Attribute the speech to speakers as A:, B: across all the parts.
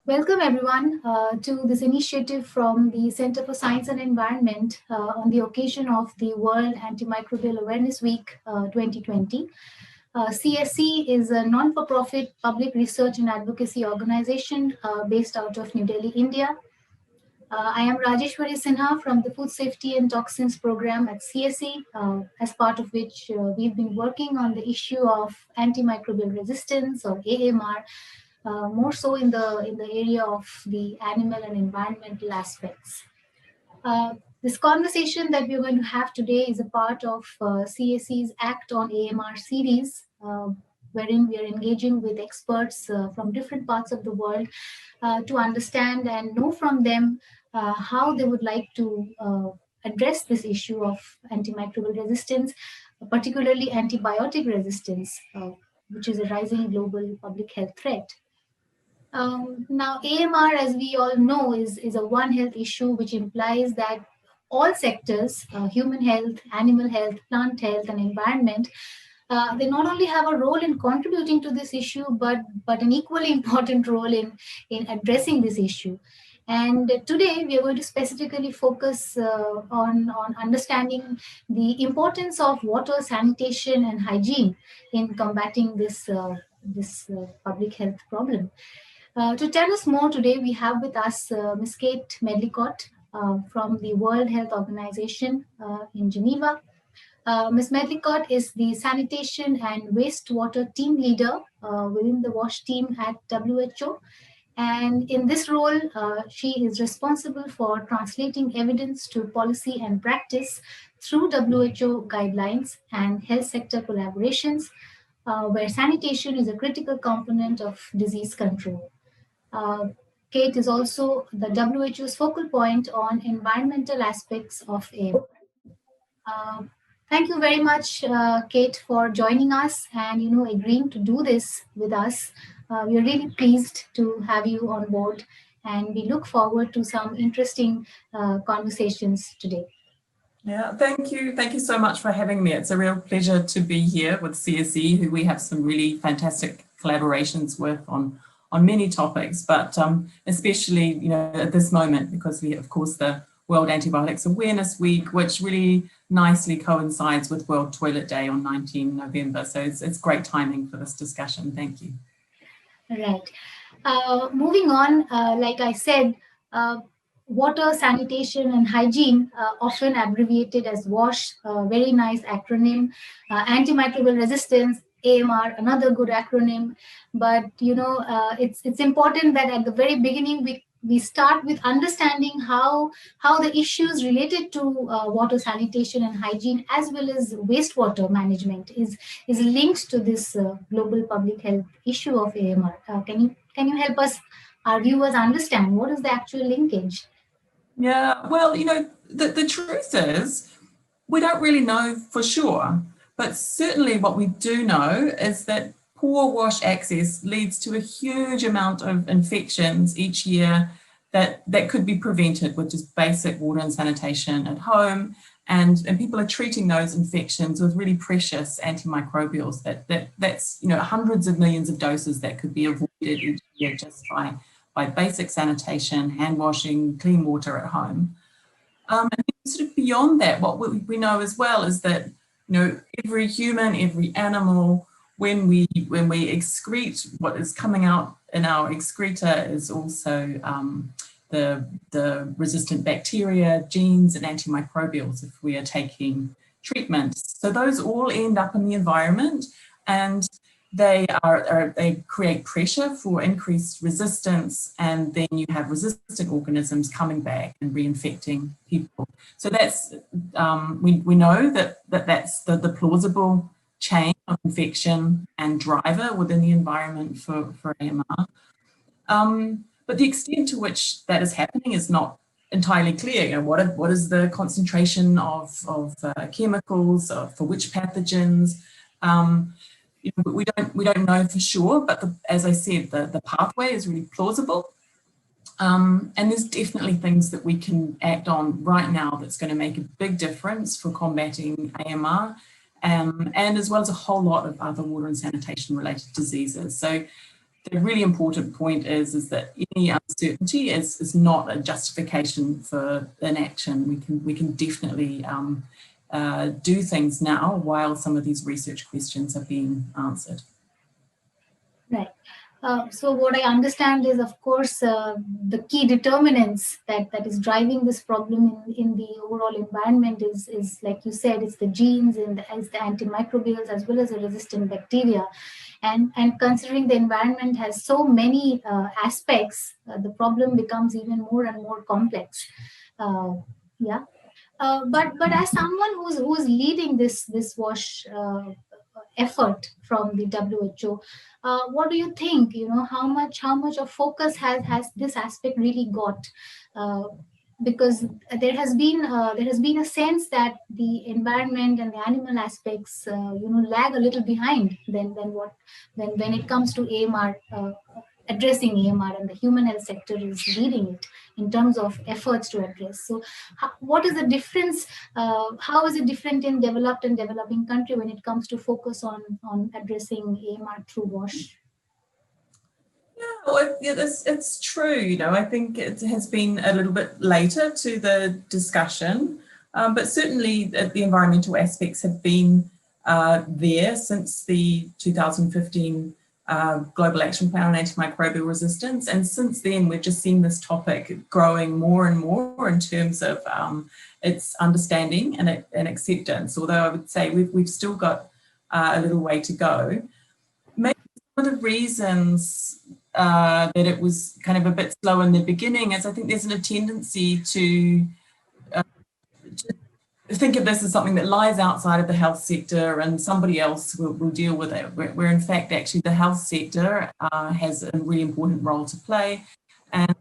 A: Welcome everyone to this initiative from the Center for Science and Environment on the occasion of the World Antimicrobial Awareness Week 2020. CSE is a non-for-profit public research and advocacy organization based out of New Delhi, India. I am Rajeshwari Sinha from the Food Safety and Toxins program at CSE, as part of which we've been working on the issue of antimicrobial resistance or AMR, more so in the area of the animal and environmental aspects. This conversation that we're going to have today is a part of CSE's Act on AMR series, wherein we are engaging with experts from different parts of the world to understand and know from them how they would like to address this issue of antimicrobial resistance, particularly antibiotic resistance, which is a rising global public health threat. Now, AMR, as we all know, is a One Health issue, which implies that all sectors, human health, animal health, plant health, and environment, they not only have a role in contributing to this issue, but an equally important role in addressing this issue. And today we are going to specifically focus on understanding the importance of water, sanitation, and hygiene in combating this public health problem. To tell us more today, we have with us Ms. Kate Medlicott from the World Health Organization in Geneva. Ms. Medlicott is the Sanitation and Wastewater Team Leader within the WASH team at WHO. And in this role, she is responsible for translating evidence to policy and practice through WHO guidelines and health sector collaborations, where sanitation is a critical component of disease control. Kate is also the WHO's focal point on environmental aspects of AMR. Thank you very much, Kate, for joining us and agreeing to do this with us. We are really pleased to have you on board, and we look forward to some interesting conversations today.
B: Yeah, thank you. Thank you so much for having me. It's a real pleasure to be here with CSE, who we have some really fantastic collaborations with on many topics, but especially at this moment, because we of course the World Antibiotics Awareness Week, which really nicely coincides with World Toilet Day on 19 November. So it's great timing for this discussion. Thank you.
A: Right. Moving on, like I said, water, sanitation, and hygiene, often abbreviated as WASH, very nice acronym. Antimicrobial resistance, AMR, another good acronym. But it's important that at the very beginning we start with understanding how the issues related to water, sanitation, and hygiene, as well as wastewater management, is linked to this global public health issue of AMR. Can you help us, our viewers, understand what is the actual linkage?
B: Yeah, well, the truth is we don't really know for sure, but certainly what we do know is that poor WASH access leads to a huge amount of infections each year that could be prevented with just basic water and sanitation at home. And people are treating those infections with really precious antimicrobials that's hundreds of millions of doses that could be avoided each year just by basic sanitation, hand washing, clean water at home. And sort of beyond that, what we know as well is that every human, every animal, when we excrete, what is coming out in our excreta is also the resistant bacteria, genes, and antimicrobials if we are taking treatments. So those all end up in the environment, and they create pressure for increased resistance, and then you have resistant organisms coming back and reinfecting people. So that's we know that's the plausible chain of infection and driver within the environment for AMR. But the extent to which that is happening is not entirely clear. What is the concentration of chemicals for which pathogens? We don't know for sure, but as I said, the pathway is really plausible. And there's definitely things that we can act on right now that's going to make a big difference for combating AMR, and as well as a whole lot of other water and sanitation related diseases. So the really important point is that any uncertainty is not a justification for inaction. We can definitely do things now while some of these research questions are being answered.
A: Right. So what I understand is, of course, the key determinants that is driving this problem in the overall environment is like you said, it's the genes and it's the antimicrobials as well as the resistant bacteria. And considering the environment has so many aspects, the problem becomes even more and more complex. Yeah. But as someone who's leading this WASH effort from the WHO, what do you think? How much of focus has this aspect really got? Because there has been a sense that the environment and the animal aspects lag a little behind than what when it comes to AMR. Addressing AMR, and the human health sector is leading it in terms of efforts to address. So, what is the difference? How is it different in developed and developing country when it comes to focus on addressing AMR through WASH?
B: Well, it's true. I think it has been a little bit later to the discussion, but certainly the environmental aspects have been there since the 2015 Global Action Plan on Antimicrobial Resistance. And since then, we've just seen this topic growing more and more in terms of its understanding and acceptance, although I would say we've still got a little way to go. Maybe one of the reasons that it was kind of a bit slow in the beginning is I think there's a tendency to think of this as something that lies outside of the health sector and somebody else will deal with it, where in fact actually the health sector has a really important role to play. And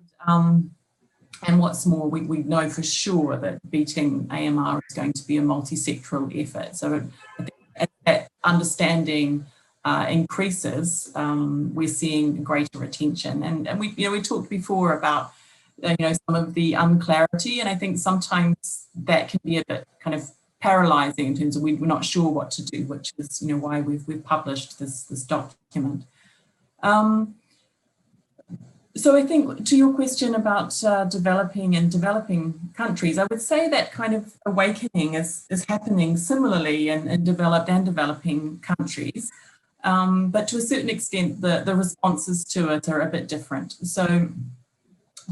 B: what's more, we know for sure that beating AMR is going to be a multi-sectoral effort. So I think as that understanding increases, we're seeing greater attention. And we talked before about some of the unclarity, and I think sometimes that can be a bit kind of paralyzing in terms of we're not sure what to do, which is why we've published this document. So I think to your question about developing countries, I would say that kind of awakening is happening similarly in developed and developing countries. But to a certain extent, the responses to it are a bit different. So,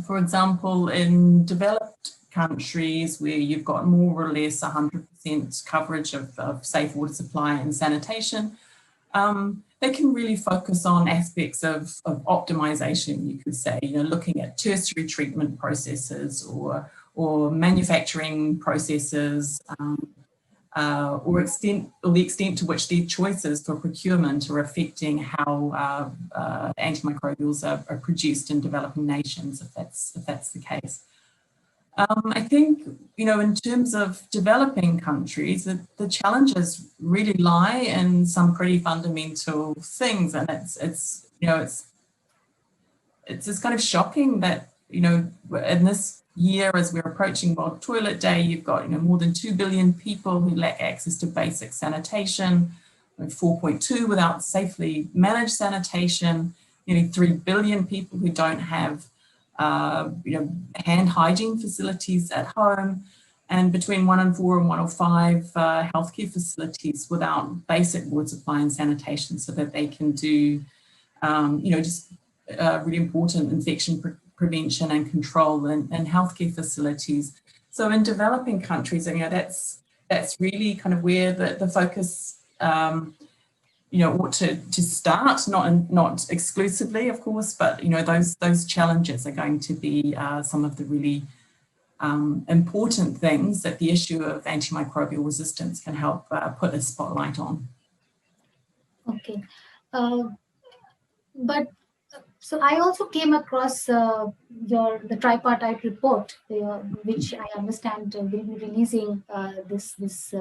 B: for example, in developed countries where you've got more or less 100% coverage of safe water supply and sanitation, they can really focus on aspects of optimization, you could say, looking at tertiary treatment processes or manufacturing processes, or the extent to which their choices for procurement are affecting how antimicrobials are produced in developing nations, if that's the case. I think, in terms of developing countries, the challenges really lie in some pretty fundamental things, and it's just kind of shocking that in this year, as we're approaching World Toilet Day, you've got more than 2 billion people who lack access to basic sanitation, 4.2 without safely managed sanitation, nearly 3 billion people who don't have hand hygiene facilities at home, and between 104 and 105 healthcare facilities without basic water supply and sanitation, so that they can do really important infection prevention and control in healthcare facilities. So in developing countries, that's really kind of where the focus ought to start, not exclusively, of course, but those challenges are going to be some of the really important things that the issue of antimicrobial resistance can help put a spotlight on.
A: Okay, but so I also came across the tripartite report, which I understand will be releasing this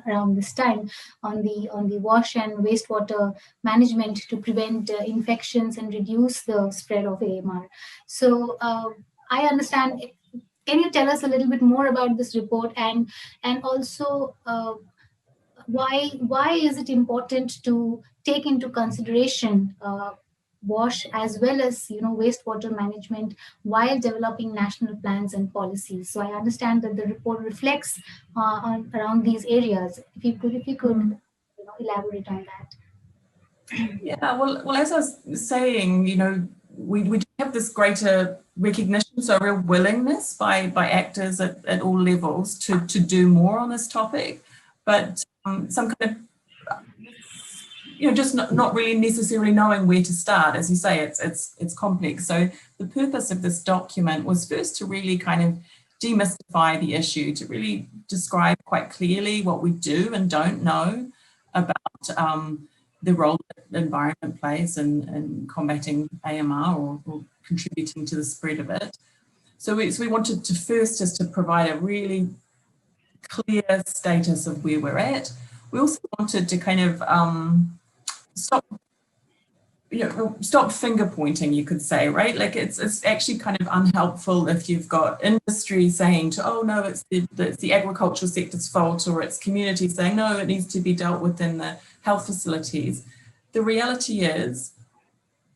A: around this time on the wash and wastewater management to prevent infections and reduce the spread of AMR. So I understand. Can you tell us a little bit more about this report, and also why is it important to take into consideration wash as well as wastewater management while developing national plans and policies. So I understand that the report reflects around these areas. If you could elaborate on that.
B: Yeah, well, as I was saying, we do have this greater recognition, so a real willingness by actors at all levels to do more on this topic, but some kind of just not really necessarily knowing where to start. As you say, it's complex. So the purpose of this document was first to really kind of demystify the issue, to really describe quite clearly what we do and don't know about the role that the environment plays in combating AMR or contributing to the spread of it. So we wanted to first just to provide a really clear status of where we're at. We also wanted to kind of stop finger pointing, you could say, right? Like it's actually kind of unhelpful if you've got industry saying oh no, it's the agricultural sector's fault, or it's community saying no, it needs to be dealt with in the health facilities. The reality is,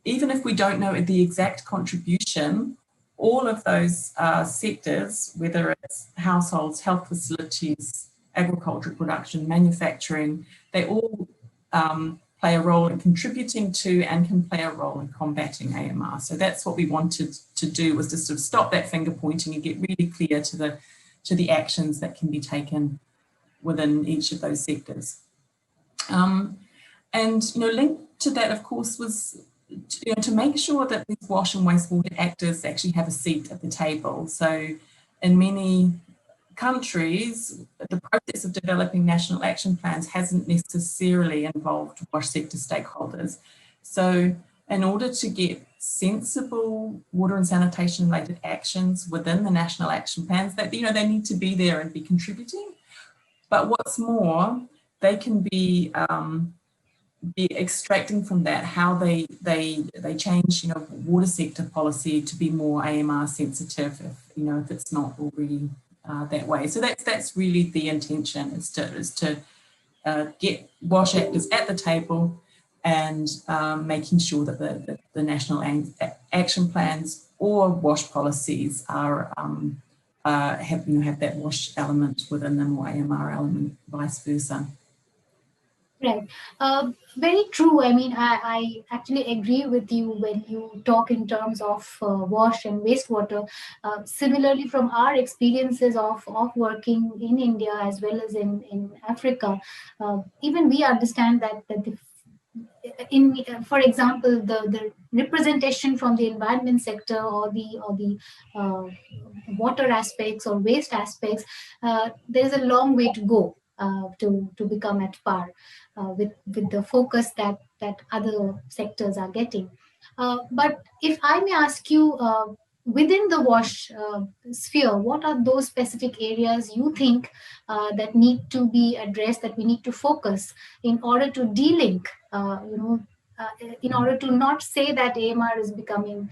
B: even if we don't know the exact contribution, all of those sectors, whether it's households, health facilities, agricultural production, manufacturing, they all play a role in contributing to and can play a role in combating AMR. So that's what we wanted to do, was to sort of stop that finger pointing and get really clear to the actions that can be taken within each of those sectors. And linked to that, of course, was to make sure that these wash and wastewater actors actually have a seat at the table. So in many countries, the process of developing national action plans hasn't necessarily involved wash sector stakeholders. So in order to get sensible water and sanitation related actions within the national action plans, that they need to be there and be contributing. But what's more, they can be extracting from that how they change water sector policy to be more AMR sensitive if it's not already that way. So that's really the intention, is to get wash actors at the table and making sure that the national action plans or wash policies are have that wash element within them, or AMR element, vice versa.
A: Right. Very true. I mean, I actually agree with you when you talk in terms of wash and wastewater. Similarly, from our experiences of working in India as well as in Africa, even we understand that for example, the representation from the environment sector or the water aspects or waste aspects, there's a long way to go to become at par with the focus that other sectors are getting. But if I may ask you, within the wash sphere, what are those specific areas you think that need to be addressed, that we need to focus in order to de-link, in order to not say that AMR is becoming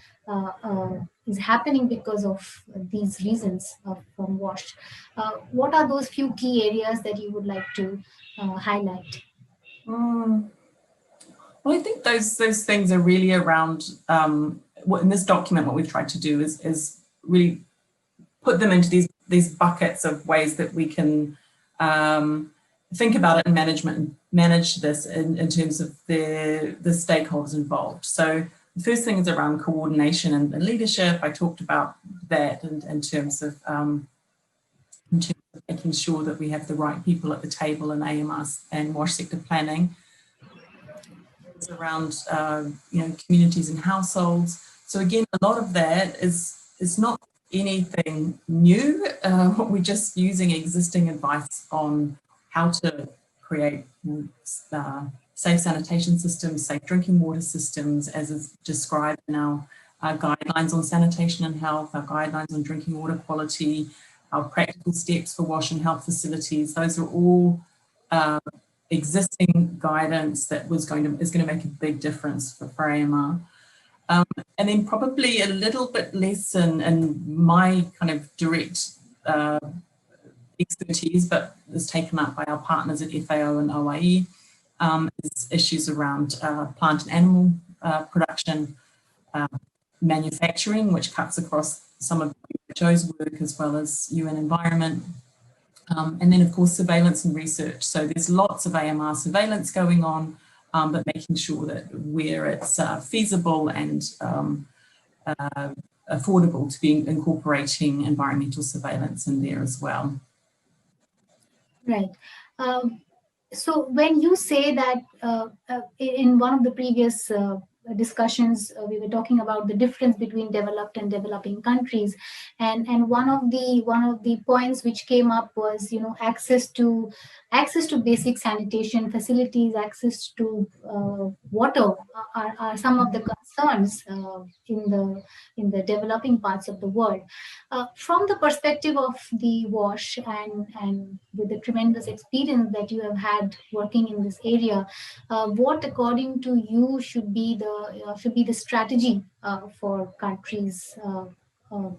A: is happening because of these reasons from wash? What are those few key areas that you would like to highlight?
B: Well, I think those things are really around what in this document, what we've tried to do is really put them into these buckets of ways that we can think about it and manage this in terms of the stakeholders involved. So the first thing is around coordination and leadership. I talked about that in terms of making sure that we have the right people at the table in AMR and wash sector planning. It's around communities and households. So again, a lot of that is not anything new. We're just using existing advice on how to create safe sanitation systems, safe drinking water systems, as is described in our guidelines on sanitation and health, our guidelines on drinking water quality, our practical steps for wash and health facilities. Those are all existing guidance that is going to make a big difference for AMR. And then probably a little bit less in my kind of direct expertise, but is taken up by our partners at FAO and OIE, is issues around plant and animal production manufacturing, which cuts across some of WHO's work as well as UN Environment. And then, of course, surveillance and research. So there's lots of AMR surveillance going on, but making sure that where it's feasible and affordable to be incorporating environmental surveillance in there as well.
A: Right. So when you say that in one of the previous discussions, we were talking about the difference between developed and developing countries, and one of the points which came up was, you know, access to basic sanitation facilities, access to water are some of the concerns in the developing parts of the world. From the perspective of the WASH and with the tremendous experience that you have had working in this area, what according to you should be the strategy for countries,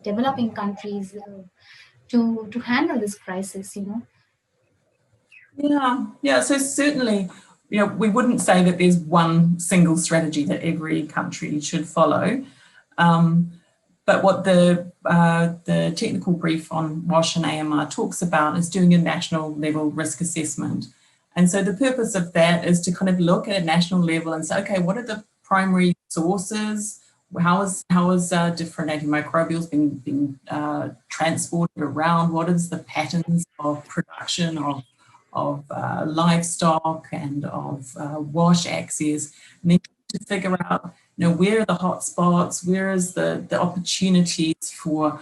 A: developing countries, to handle this crisis, you know?
B: Yeah. So certainly, you know, we wouldn't say that there's one single strategy that every country should follow. But what the technical brief on WASH and AMR talks about is doing a national level risk assessment. And so the purpose of that is to kind of look at a national level and say, okay, what are the primary sources? How is different antimicrobials being transported around? What is the patterns of production of livestock and of WASH access? And then to figure out, you know, where are the hot spots, where is the opportunities for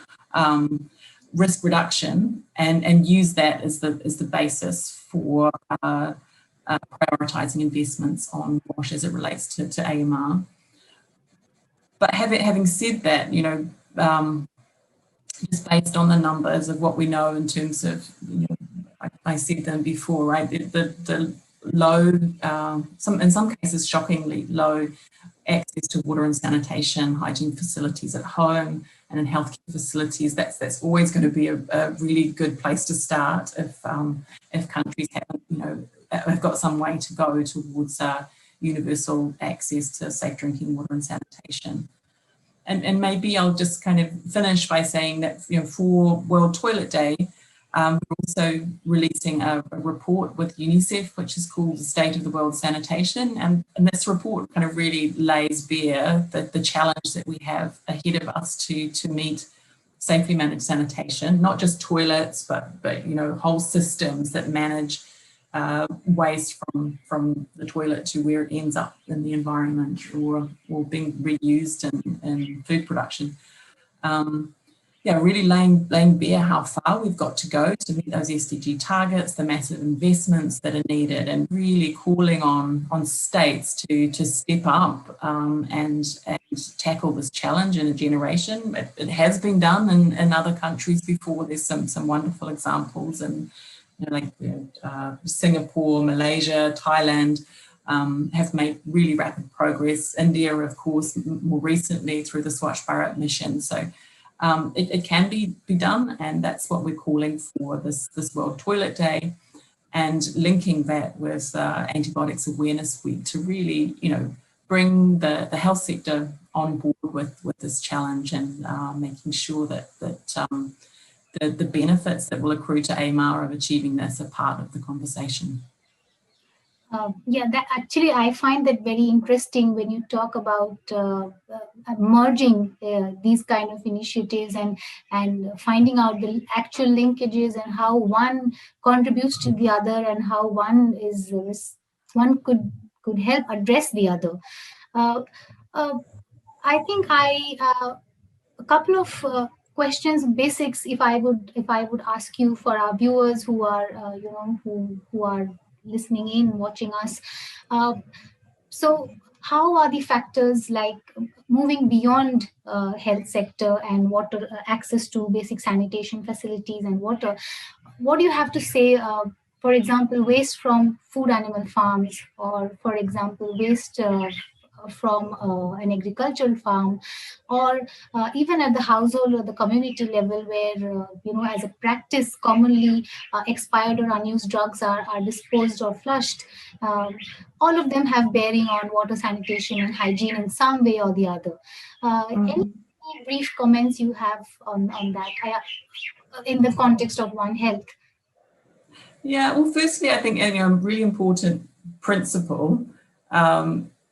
B: risk reduction, and use that as the basis for prioritising investments on WASH as it relates to AMR. But having said that, you know, just based on the numbers of what we know in terms of, you know, I said them before, right? The low, in some cases shockingly low access to water and sanitation, hygiene facilities at home and in healthcare facilities. That's always going to be a really good place to start if countries haven't, you know, have got some way to go towards universal access to safe drinking water and sanitation. And maybe I'll just kind of finish by saying that, you know, for World Toilet Day, we're also releasing a report with UNICEF, which is called The State of the World Sanitation. And this report kind of really lays bare the challenge that we have ahead of us to meet safely managed sanitation, not just toilets, but you know, whole systems that manage waste from the toilet to where it ends up in the environment or being reused in food production. Really laying bare how far we've got to go to meet those SDG targets, the massive investments that are needed, and really calling on states to step up and tackle this challenge in a generation. It has been done in other countries before. There's some wonderful examples, and Singapore, Malaysia, Thailand have made really rapid progress. India, of course, more recently through the Swachh Bharat mission. So it can be done, and that's what we're calling for this World Toilet Day, and linking that with Antibiotics Awareness Week to really, you know, bring the health sector on board with this challenge, and making sure that the benefits that will accrue to AMR of achieving this are part of the conversation.
A: That actually I find that very interesting when you talk about merging these kind of initiatives and finding out the actual linkages and how one contributes to the other and how one could help address the other. I think a couple of questions, basics, if I would ask you for our viewers who are who are listening in, watching us. So how are the factors like moving beyond health sector and water, access to basic sanitation facilities and water? What do you have to say, for example, waste from food animal farms, or for example, waste from an agricultural farm, or even at the household or the community level, where as a practice, commonly expired or unused drugs are disposed or flushed. All of them have bearing on water sanitation and hygiene in some way or the other. Any brief comments you have on that in the context of One Health?
B: Yeah, well, firstly, I think a really important principle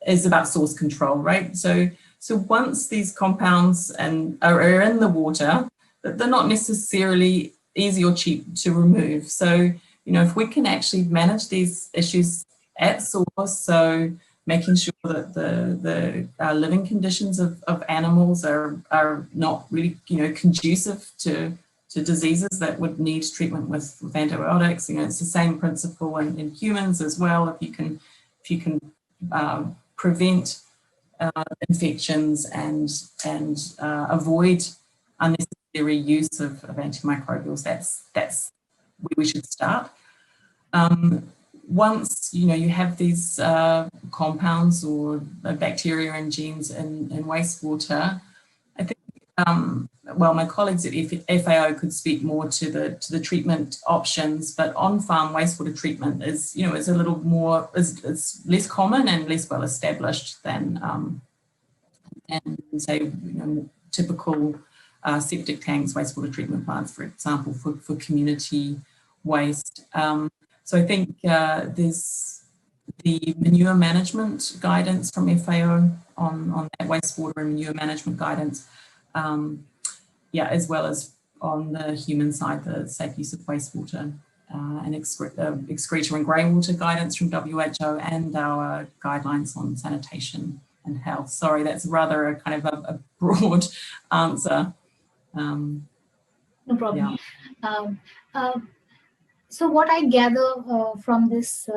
B: is about source control, right? So once these compounds are in the water, they're not necessarily easy or cheap to remove. So, if we can actually manage these issues at source, so making sure that the living conditions of animals are not really, conducive to diseases that would need treatment with antibiotics. It's the same principle in humans as well. If you can prevent infections and avoid unnecessary use of antimicrobials, that's where we should start. Once you have these compounds or bacteria and genes in wastewater, I think my colleagues at FAO could speak more to the treatment options, but on-farm wastewater treatment is a little more is less common and less well established than say typical septic tanks, wastewater treatment plants, for example, for community waste. So I think there's the manure management guidance from FAO on that wastewater and manure management guidance, as well as on the human side, the safe use of wastewater and excreta and greywater guidance from WHO, and our guidelines on sanitation and health. Sorry, that's rather a kind of a broad answer.
A: No problem. Yeah. So what I gather from this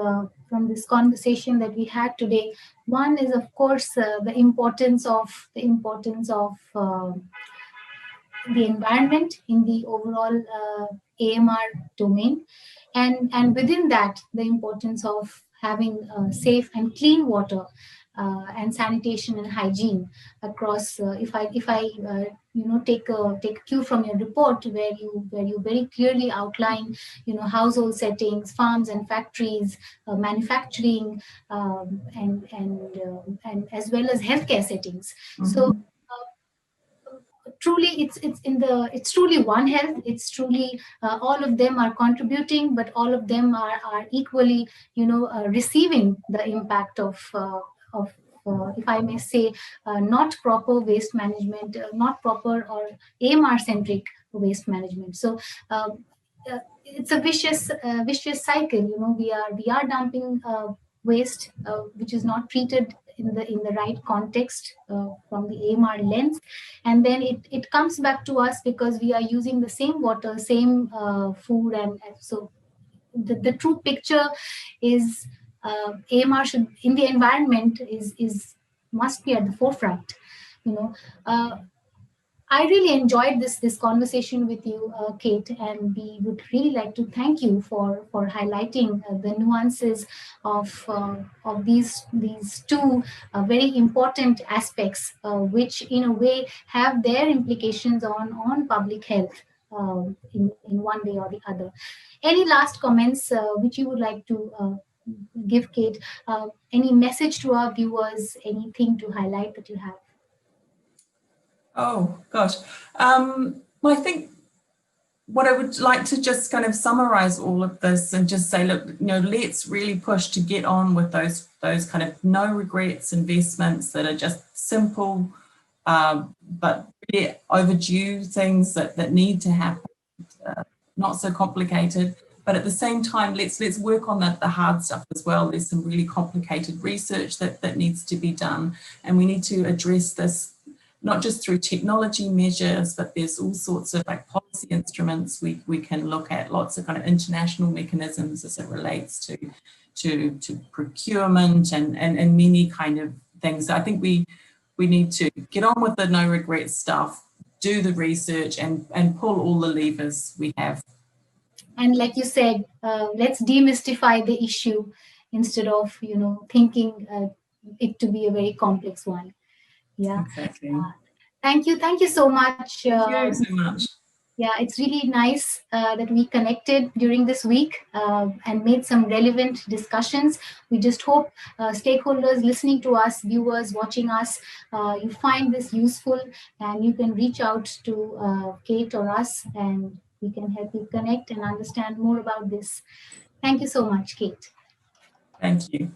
A: conversation that we had today, one is of course the importance of the environment in the overall AMR domain, and within that the importance of having safe and clean water and sanitation and hygiene across. If I take a cue from your report, where you very clearly outline household settings, farms and factories, manufacturing, and as well as healthcare settings. Mm-hmm. So truly it's truly One Health. It's truly all of them are contributing, but all of them are equally receiving the impact of if I may say, not proper waste management, not proper or AMR centric waste management. So it's a vicious cycle. We are dumping waste which is not treated in the right context from the AMR lens, and then it comes back to us because we are using the same water, same food, and so the true picture is AMR should in the environment is must be at the forefront. I really enjoyed this conversation with you, Kate, and we would really like to thank you for highlighting the nuances of these two very important aspects, which in a way have their implications on public health in one way or the other. Any last comments which you would like to give, Kate? Any message to our viewers? Anything to highlight that you have?
B: Oh, gosh. Well, I think what I would like to just kind of summarize all of this and just say, look, let's really push to get on with those kind of no regrets investments that are just simple, but really overdue things that need to happen, not so complicated. But at the same time, let's work on the hard stuff as well. There's some really complicated research that needs to be done, and we need to address this not just through technology measures, but there's all sorts of policy instruments we can look at, lots of kind of international mechanisms as it relates to procurement and many kind of things. So I think we need to get on with the no regret stuff, do the research, and pull all the levers we have.
A: And like you said, let's demystify the issue instead of thinking it to be a very complex one. Yeah.
B: Exactly.
A: Thank you. Thank you so much.
B: Thank you so much.
A: Yeah, it's really nice that we connected during this week and made some relevant discussions. We just hope stakeholders listening to us, viewers watching us, you find this useful and you can reach out to Kate or us and we can help you connect and understand more about this. Thank you so much, Kate.
B: Thank you.